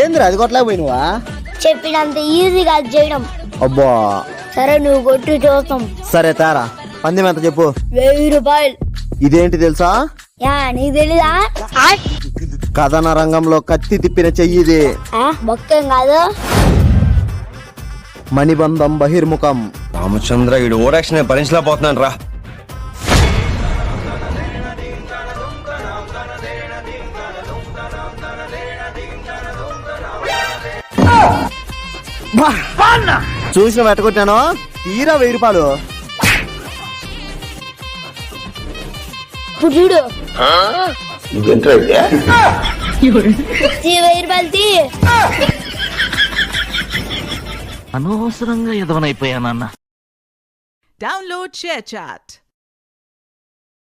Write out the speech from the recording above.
ఏందిరా అది కొట్టలేకపోయినవా? చెప్పినంత ఈజీగా అది చేయడం. అబ్బా సరే నువ్వు కొట్టి చూస్తాం. సరే తారా, పందెం ఎంత చెప్పు? 1000 రూపాయలు. ఇదేంటి తెలుసా? యా నీకు తెలీదా? కథన రంగంలో కత్తి తిప్పిన చెయ్యిది. మొక్కేం కాదు. మణిబంధం బహిర్ముఖం. రామచంద్ర ఈడు ఓరాక్షన్ భరించలేకపోతున్నాను రా. చూసిన పెట్టకొట్టాను తీరా 1000 రూపాయలు. ఇప్పుడు చూడు. 1000 రూపాయలు తీ. అనవసరంగా ఎదవనైపోయానన్న. Download ShareChat.